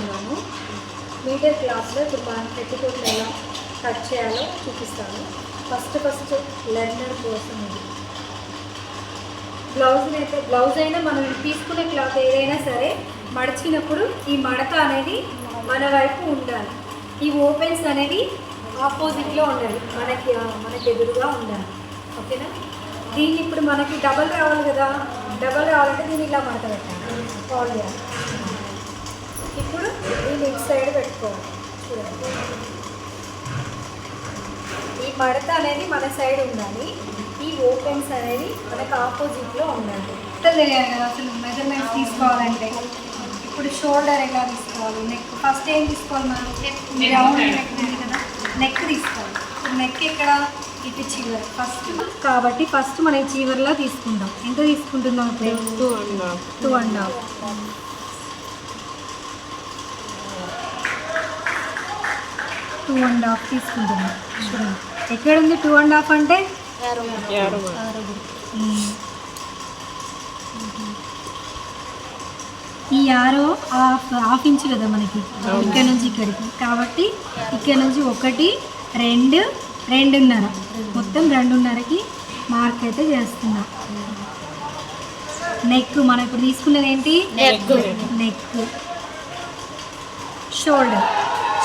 తీసుకున్నాము. మీటర్ క్లాత్లో ఇప్పుడు మనం పెట్టికోట్లు ఎలా కట్ చేయాలో చూపిస్తాను. ఫస్ట్ లెర్నర్ కోసం ఇది బ్లౌజ్ అయినా మనం తీసుకునే క్లాత్ ఏదైనా సరే మడిచినప్పుడు ఈ మడత అనేది మన వైపు ఉండాలి. ఈ ఓపెన్స్ అనేది ఆపోజిట్లో ఉండాలి, మనకి ఎదురుగా ఉండాలి. ఓకేనా? దీన్ని ఇప్పుడు మనకి డబల్ రావాలి కదా, డబల్ రావాలంటే దీన్ని ఇలా మడత పెట్టాలి, ఫాల్ చేయాలి. ఇప్పుడు దీన్ని ఇటు సైడ్ పెట్టుకోవాలి. చూడండి, ఈ మడత అనేది మన సైడ్ ఉండాలి, ఈ ఓపెన్స్ అనేది మనకు ఆపోజిట్లో ఉండాలి. తెలియాలి కదా అసలు మెజర్మెంట్స్ తీసుకోవాలంటే. ఇప్పుడు షోల్డర్ ఎలా తీసుకోవాలి, నెక్ ఫస్ట్ ఏం తీసుకోవాలి మనం, రౌండ్ నెక్ ఉంది కదా, నెక్ తీసుకోవాలి. ఇప్పుడు నెక్ ఎక్కడ, ఇటు చివరి ఫస్ట్. కాబట్టి ఫస్ట్ మనం చివరిలో తీసుకుంటాం. ఎంత తీసుకుంటున్నాం ఇప్పుడు? 2.5 2.5 తీసుకుంటున్నాం. చూడండి ఎక్కడ ఉంది 2.5 అంటే ఈ ఆరో హాఫ్ ఇంచ్ కదా మనకి ఇక్కడ నుంచి ఇక్కడికి. కాబట్టి ఇక్కడ నుంచి 1 2 2.5 మొత్తం 2.5కి మార్క్ అయితే చేస్తున్నాం. నెక్ మనం ఇప్పుడు తీసుకున్నది ఏంటి? నెక్.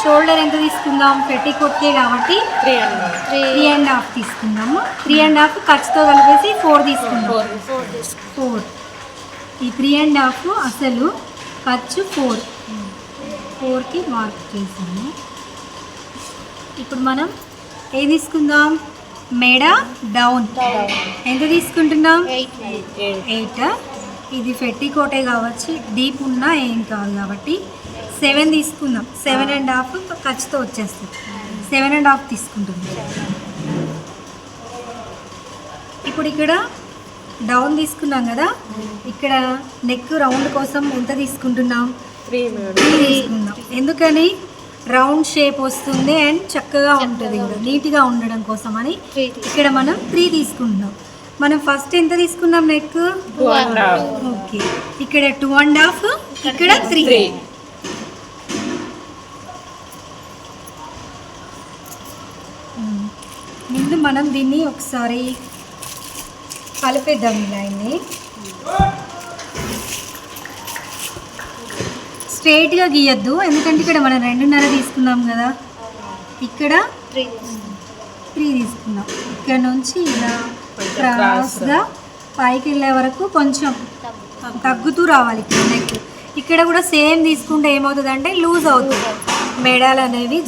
షోల్డర్ ఎంత తీసుకుందాం? పెట్టికోట్కే కాబట్టి 3.5 తీసుకుందాము. 3.5 ఖర్చుతో కలిపేసి 4 తీసుకుందాం. 4 ఈ 3.5 అసలు ఖర్చు 4కి మార్క్ చేసాము. ఇప్పుడు మనం ఏం తీసుకుందాం? మెడ డౌన్ ఎంత తీసుకుంటున్నాం? 8. ఇది పెట్టికోటే కావచ్చు, డీప్ ఉన్నా ఏం కాదు కాబట్టి 7 తీసుకుందాం. 7.5 ఖర్చుతో వచ్చేస్తుంది. 7.5 తీసుకుంటున్నాం. ఇప్పుడు ఇక్కడ డౌన్ తీసుకున్నాం కదా, ఇక్కడ నెక్ రౌండ్ కోసం ఎంత తీసుకుంటున్నాం? 3 తీసుకుందాం. ఎందుకని? రౌండ్ షేప్ వస్తుంది అండ్ చక్కగా ఉంటుంది కూడా, నీట్గా ఉండడం కోసం అని ఇక్కడ మనం 3 తీసుకుంటున్నాం. మనం ఫస్ట్ ఎంత తీసుకున్నాం? నెక్ 2.5. ఓకే, ఇక్కడ 2.5, ఇక్కడ 3. ముందు మనం దీన్ని ఒకసారి కలిపేద్దాం. లైన్ని స్ట్రైట్గా గీయద్దు, ఎందుకంటే ఇక్కడ మనం 2.5 తీసుకున్నాం కదా, ఇక్కడ 3 తీసుకున్నాం. ఇక్కడ నుంచి ఇలా క్రాస్గా పైకి వెళ్ళే వరకు కొంచెం తగ్గుతూ రావాలి. ఇక్కడ నెక్ ఇక్కడ కూడా సేమ్ తీసుకుంటే ఏమవుతుంది అంటే లూజ్ అవుతుంది, మెడలు అనేవి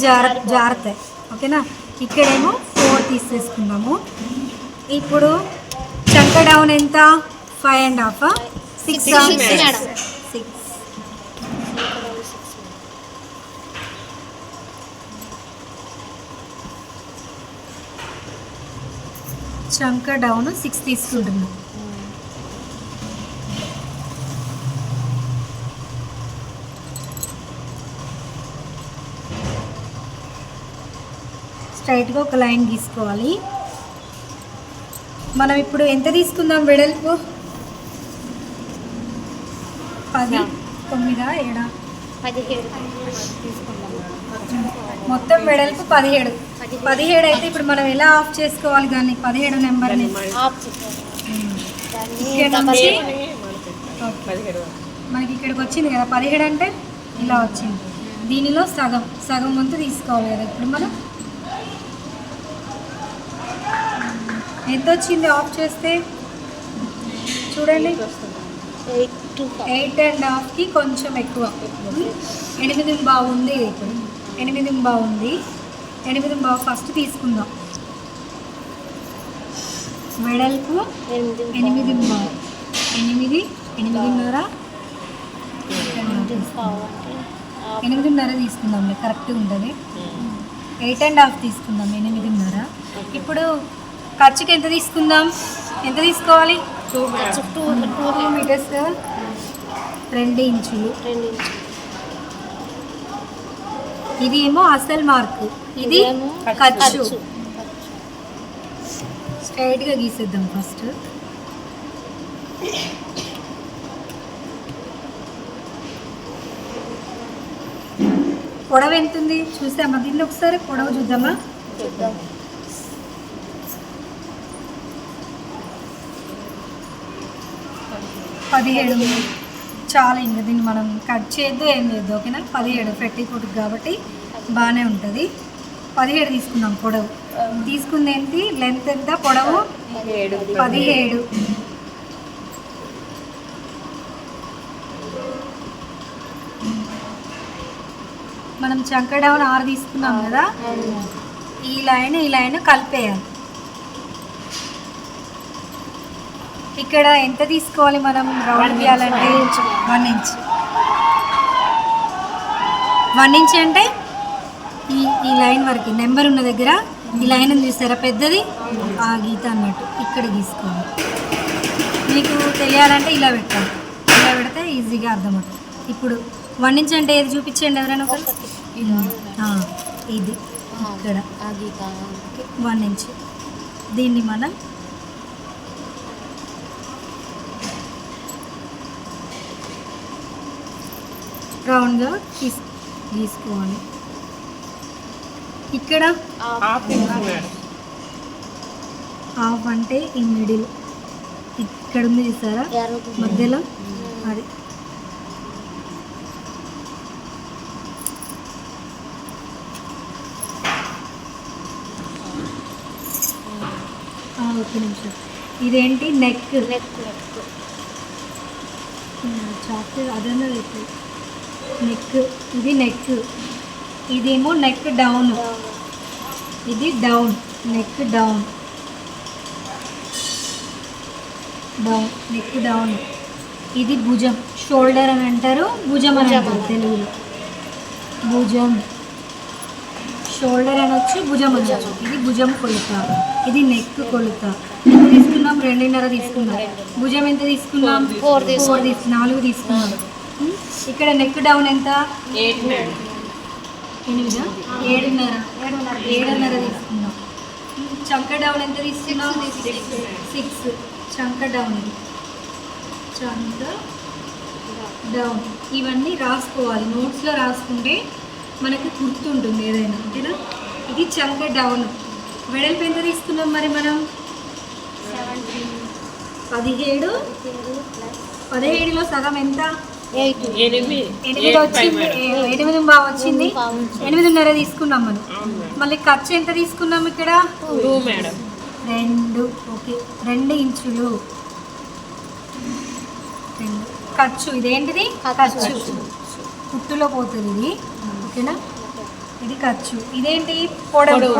జారుతాయి. ఓకేనా? ఇక్కడేమో 4 తీసేసుకున్నాము. ఇప్పుడు చంక డౌన్ ఎంత? 5.5 6. చంక డౌన్ 6 తీసుకుంటున్నాం. స్ట్రైట్గా ఒక లైన్ గీసుకోవాలి. మనం ఇప్పుడు ఎంత తీసుకుందాం వెడల్పు? 10, 9, 7 మొత్తం వెడల్పు 17. 17 అయితే ఇప్పుడు మనం ఎలా ఆఫ్ చేసుకోవాలి దాన్ని? 17 నెంబర్ని ఇక్కడ నుంచి మనకి ఇక్కడికి వచ్చింది కదా 17 అంటే ఇలా వచ్చింది. దీనిలో సగం వంతు తీసుకోవాలి కదా. ఇప్పుడు మనం ఎంత వచ్చింది ఆఫ్ చేస్తే? చూడండి 8.5కి కొంచెం ఎక్కువ, 8.5 ఉంది. ఇప్పుడు 8.5 ఉంది. 8.5 ఫస్ట్ తీసుకుందాం. వెడల్పు 8.5, 8.5 8.5 తీసుకుందాం, కరెక్ట్గా ఉంటుంది. 8.5 తీసుకుందాం, 8.5. ఇప్పుడు ఖర్చుకి ఎంత తీసుకుందాం? ఎంత తీసుకోవాలి? 2 మీటర్స్, 2 ఇంచులు. ఇది ఏమో అసలు మార్కు, ఇది ఖర్చు. స్ట్రైట్గా గీసేద్దాం ఫస్ట్. పొడవు ఎంత ఉంది చూసామా? దీన్ని ఒకసారి పొడవు చూద్దామా? 17 చాలా. ఇంకా దీన్ని మనం కట్ చేయొద్దు, ఏం చేయొద్దు, ఓకేనా? 17 పెట్టికోట్ కాబట్టి బాగానే ఉంటుంది. 17 తీసుకుందాం పొడవు. తీసుకుంది ఏంటి? లెంత్ ఎంత? పొడవు 17. మనం చంక డౌన్ 6 తీసుకున్నాం కదా, ఈ లైన్ కలిపేయాలి. ఇక్కడ ఎంత తీసుకోవాలి మనం రౌండ్ తీయాలంటే? 1 ఇంచ్. 1 ఇంచ్ అంటే ఈ లైన్ వరకు నెంబర్ ఉన్న దగ్గర ఈ లైన్ చూసారా పెద్దది, ఆ గీత అన్నట్టు ఇక్కడ గీసుకోవాలి. మీకు తెలియాలంటే ఇలా పెట్టాలి, ఇలా పెడితే ఈజీగా అర్థమవుతుంది. ఇప్పుడు 1 ఇంచ్ అంటే ఏది చూపించండి ఎవరైనా ఒకరు. ఇది ఇక్కడ 1 ఇంచ్. దీన్ని మనం రౌండ్గా గీసుకోవాలి. ఇక్కడ హాఫ్ అంటే ఈ మిడిల్ ఇక్కడ ఉంది చూసారా మధ్యలో, అది ఒక నిమిషం. ఇదేంటి? నెక్. చాక్ అదన్నా పెట్టు. నెక్, ఇది నెక్, ఇదేమో నెక్ డౌన్, ఇది down, neck down, neck down. ఇది భుజం, షోల్డర్ అని అంటారు, భుజం అని అంటారు తెలుగులో. భుజం, షోల్డర్ అనొచ్చు, భుజం అనొచ్చు. ఇది భుజం కొలత, ఇది నెక్ కొలత. ఎంత తీసుకున్నాం? 2.5 తీసుకున్నాం. భుజం ఎంత తీసుకున్నాం? 4 తీసుకున్నాం. ఇక్కడ నెక్ డౌన్ ఎంత? 7.5 తీసుకున్నాం. చంక డౌన్ ఎంత తీసుకున్నాం? 6. చంక డౌన్, ఇది చంక డౌన్. ఇవన్నీ రాసుకోవాలి, నోట్స్లో రాసుకుంటే మనకి గుర్తుంటుంది ఏదైనా, ఓకేనా? ఇది చంక డౌన్. వెడల్పు ఎంత తీసుకున్నాం మరి మనం? 17. 17లో సగం ఎంత? 8 వచ్చింది. 8 బాగా వచ్చింది. 8.5 తీసుకున్నాం మనం. మళ్ళీ ఖర్చు ఎంత తీసుకున్నాం ఇక్కడ? 2. ఓకే, 2 ఇంచులు ఖర్చు. ఇదేంటిది? ఖర్చు, కుట్టులో పోతుంది ఇది, ఓకేనా? ఇది ఖర్చు. ఇదేంటి? పొడవు.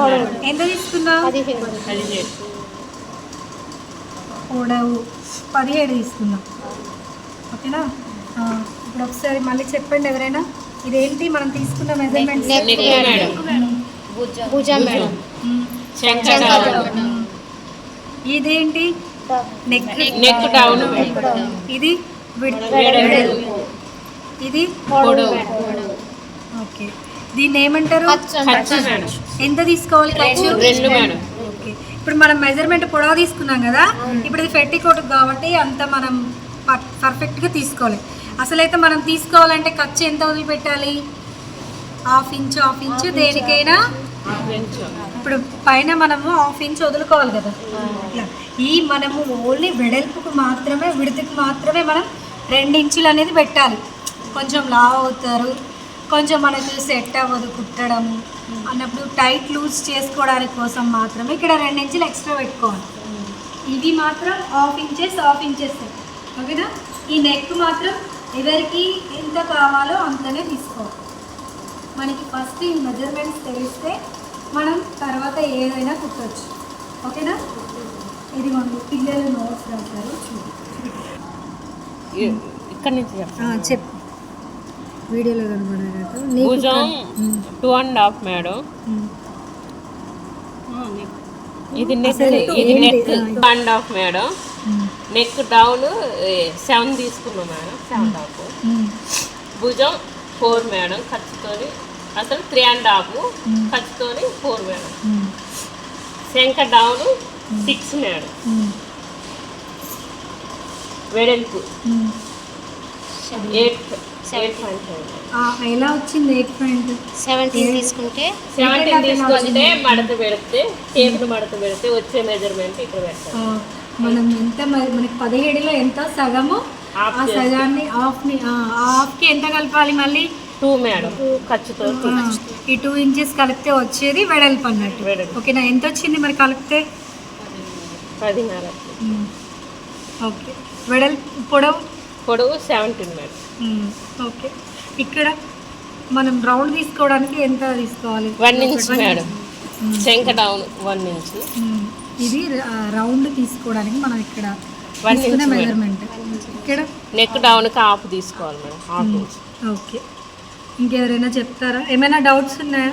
ఎంత తీసుకున్నాం? 17. పొడవు 17 తీసుకున్నాం, ఓకేనా? ఇప్పుడు ఒకసారి మళ్ళీ చెప్పండి ఎవరైనా. ఇదేంటి మనం తీసుకున్న మెజర్మెంట్? ఇదేంటి? Neck down. ఇది ఇది పొడవు. ఓకే, దీన్ని ఏమంటారు? ఎంత తీసుకోవాలి ఖర్చు? 2. ఓకే, ఇప్పుడు మనం మెజర్మెంట్ పొడవు తీసుకున్నాం కదా, ఇప్పుడు ఇది పెట్టికోట్ కాబట్టి అంత మనం పర్ఫెక్ట్గా తీసుకోవాలి. అసలైతే మనం తీసుకోవాలంటే ఖర్చు ఎంత వదిలిపెట్టాలి? Half inch. దేనికైనా ఇప్పుడు పైన మనము 1/2 ఇంచ్ వదులుకోవాలి కదా. ఈ మనము ఓన్లీ వెడల్పుకు మాత్రమే, విడతకు మాత్రమే మనం 2 ఇంచులు అనేది పెట్టాలి. కొంచెం లావ్ అవుతారు, కొంచెం మనకు సెట్ అవ్వదు కుట్టడం అన్నప్పుడు, టైట్ లూజ్ చేసుకోవడానికి కోసం మాత్రమే ఇక్కడ 2 ఇంచులు ఎక్స్ట్రా పెట్టుకోవాలి. ఇవి మాత్రం 1/2 ఇంచెస్, ఓకేనా? ఈ నెక్ మాత్రం ఎవరికి ఎంత కావాలో అంతనే తీసుకోవాలి. మనకి ఫస్ట్ ఈ మెజర్మెంట్స్ తెలిస్తే మనం తర్వాత ఏదైనా కుట్టవచ్చు, ఓకేనా? ఇది మన పిల్లలు నోట్స్ రాస్తారు, ఇక్కడ నుంచి చెప్పు. వీడియోలో కనబడేటట్టు. భుజం 2.5 మేడం. ఇది నెక్, ఇది నెక్ 2.5 మేడం. నెక్ డౌన్ 7 తీసుకున్నాం మేడం, 7.5. భుజం 4 మేడం ఖర్చుతో, అసలు 3.5 ఖర్చుతో 4 మేడం. శంఖ డౌన్ 6 మేడం. వెడల్పు 8.5. ఎలా వచ్చింది 8 17 తీసుకుంటే 17 తీసుకుంటే మడత పెడితే టేపును మడత పెడితే వచ్చే మెజర్మెంట్ ఇక్కడ పెట్టాలి. మనం ఎంత మనకి 17లో ఎంత సగము Half ఆ సగాన్ని హాఫ్కి ఎంత కలపాలి మళ్ళీ 2 మేడం ఖర్చుతో ఈ 2 ఇంచెస్ కలిపితే వచ్చేది వెడల్పు అన్నట్టు. వెడల్పు. ఓకేనా, ఎంత వచ్చింది మరి కలిపితే? 10.5. ఓకే, వెడల్పు పొడవు 17 మేడం. ఓకే, ఇక్కడ మనం రౌండ్ తీసుకోవడానికి ఎంత తీసుకోవాలి? 1 ఇంచ్ మేడం. శంఖ డౌన్ 1 ఇంచ్. ఇది రౌండ్ తీసుకోవడానికి మనం ఇక్కడ 1 తీసుకునే ఇంచ్ మెజర్మెంట్. ఇక్కడ నెక్ డౌన్కి హాఫ్ తీసుకోవాలి మేడం, హాఫ్ ఇంచ్. ఓకే, ఇంకెవరైనా చెప్తారా? ఏమైనా డౌట్స్ ఉన్నాయా?